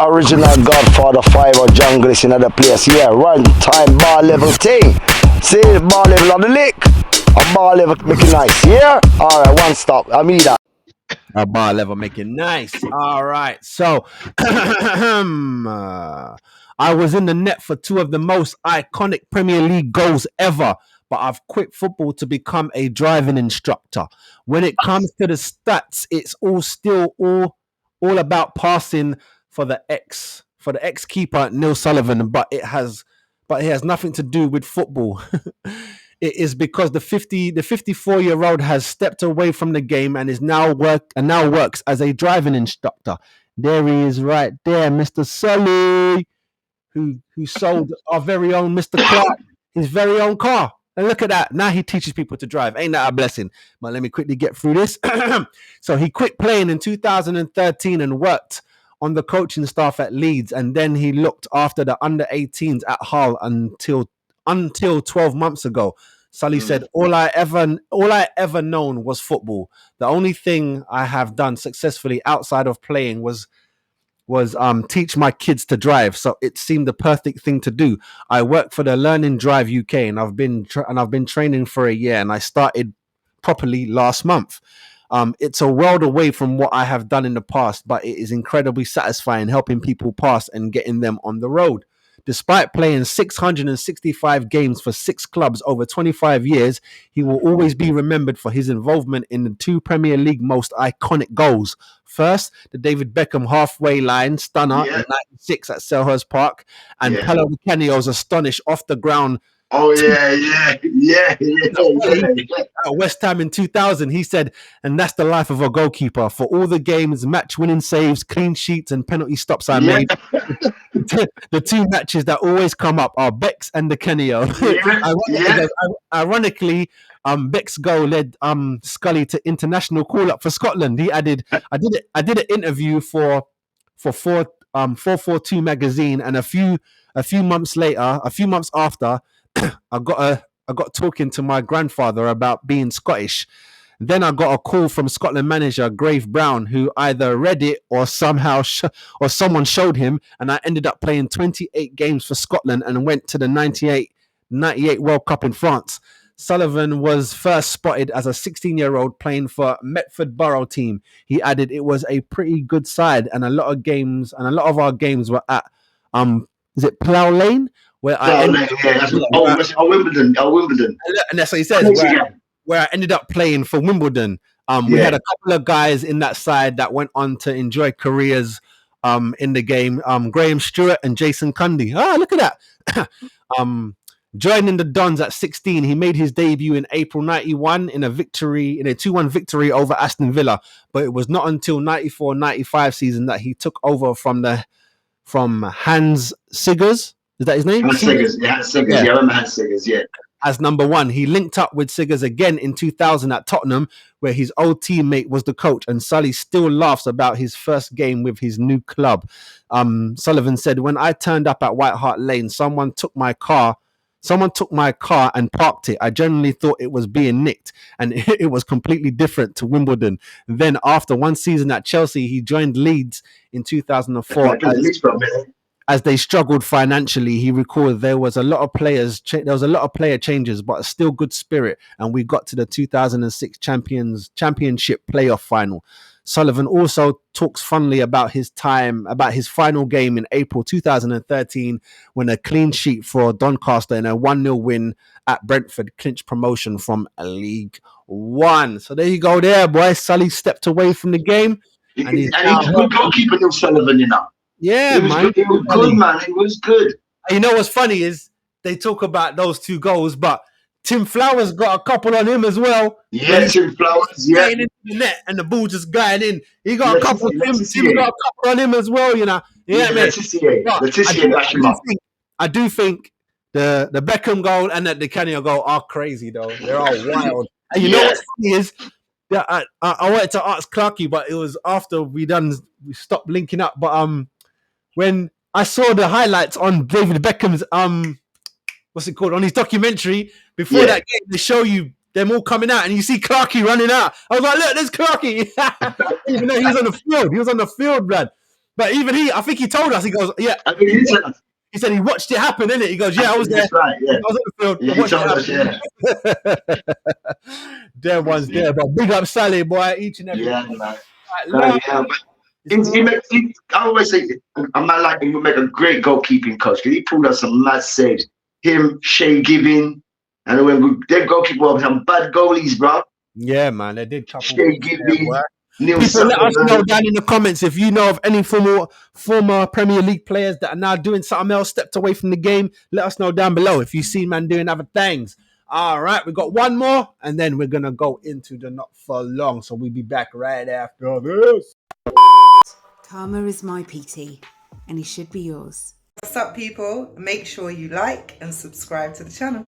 Original Godfather 5 or jungle is in another place. Yeah, run time ball level thing. See the ball level on the lick. A ball level make it nice. Yeah? Alright, one stop. I mean that. A bar level make it nice. All right. So I was in the net for two of the most iconic Premier League goals ever, but I've quit football to become a driving instructor. When it comes to the stats, it's all about passing for the ex keeper Neil Sullivan, but it has nothing to do with football. It is because the 54-year-old has stepped away from the game and is now works as a driving instructor. There he is, right there, Mr. Sully, who sold our very own Mr. Clark his very own car. And look at that. Now he teaches people to drive. Ain't that a blessing? But let me quickly get through this. So he quit playing in 2013 and worked on the coaching staff at Leeds, and then he looked after the under 18s at Hull until 12 months ago. Sully said, all I ever known was football. The only thing I have done successfully outside of playing was teach my kids to drive. So it seemed the perfect thing to do. I work for the Learn and Drive UK, and I've been training for a year, and I started properly last month. It's a world away from what I have done in the past, but it is incredibly satisfying helping people pass and getting them on the road. Despite playing 665 games for 6 clubs over 25 years, he will always be remembered for his involvement in the 2 Premier League most iconic goals. First, the David Beckham halfway line stunner in '96 at Selhurst Park, and Pelo Di Canio's astonished off the ground. Oh, yeah. At West Ham in 2000, he said, and that's the life of a goalkeeper. For all the games, match-winning saves, clean sheets, and penalty stops I made, the 2 matches that always come up are Beck's and Di Canio. Ironically, Beck's goal led Scully to international call-up for Scotland. He added, I did an interview for 442 magazine, and a few months after, I got talking to my grandfather about being Scottish. Then I got a call from Scotland manager Grave Brown, who either read it or or someone showed him, and I ended up playing 28 games for Scotland and went to the 98 World Cup in France. Sullivan was first spotted as a 16-year-old playing for Metford Borough team. He added it was a pretty good side, and a lot of our games were at is it Plough Lane? Where Wimbledon. And that's what he says. Where I ended up playing for Wimbledon. We had a couple of guys in that side that went on to enjoy careers in the game. Graham Stewart and Jason Cundy. Look at that. Joining the Dons at 16, he made his debut in April '91 in a 2-1 victory over Aston Villa. But it was not until '94-'95 season that he took over from Hans Siggers. Is that his name? Hans Siggers. Yeah, Hans Siggers. Yeah, I remember Hans Siggers, yeah. As number 1, he linked up with Siggers again in 2000 at Tottenham, where his old teammate was the coach, and Sully still laughs about his first game with his new club. Sullivan said, when I turned up at White Hart Lane, someone took my car and parked it. I genuinely thought it was being nicked, and it was completely different to Wimbledon. Then after one season at Chelsea, he joined Leeds in 2004. As they struggled financially, he recalled there was a lot of player changes, but still good spirit, and we got to the 2006 championship playoff final. Sullivan also talks fondly about his final game in April 2013, when a clean sheet for Doncaster and a 1-0 win at Brentford clinched promotion from League One. So there you go, there, boy. Sully stepped away from the game, and he's a good goalkeeper, Neil Sullivan, you know. Yeah, man. It was good, man. It was good. You know what's funny is they talk about those 2 goals, but Tim Flowers got a couple on him as well. Yeah, Tim Flowers, yeah. Into the net and the ball just going in. He got a couple. Tim got a couple on him as well, you know. Yeah, man. I do think the Beckham goal and the Di Canio goal are crazy, though. They're all wild. And you know what's funny is that I wanted to ask Clarky, but it was after we stopped linking up. But when I saw the highlights on David Beckham's what's it called, on his documentary before that game, they show you them all coming out, and you see Clarky running out. I was like, look, there's Clarky. Even though he was on the field, blood. But even I think he told us. He goes, yeah. I mean, he said, He said he watched it happen, innit? He goes, yeah, I was there. that's right, yeah. I was on the field. Yeah, I he watched told us, it happen. Them ones there, but big up Sally, boy. Each and every. yeah, man. Right, Yeah, but I always say, I might like him to make a great goalkeeping coach because he pulled out some mad saves. Him, Shay Gibbing, and when their goalkeeper have some bad goalies, bro. yeah, man, they did couple. Shay Gibbing, Neil People, let us know Sutherland. down in the comments if you know of any former Premier League players that are now doing something else, stepped away from the game. Let us know down below if you see man doing other things. All right, we got one more, and then we're gonna go into the not for long. So we'll be back right after this. Karma is my PT, and he should be yours. What's up, people? Make sure you like and subscribe to the channel.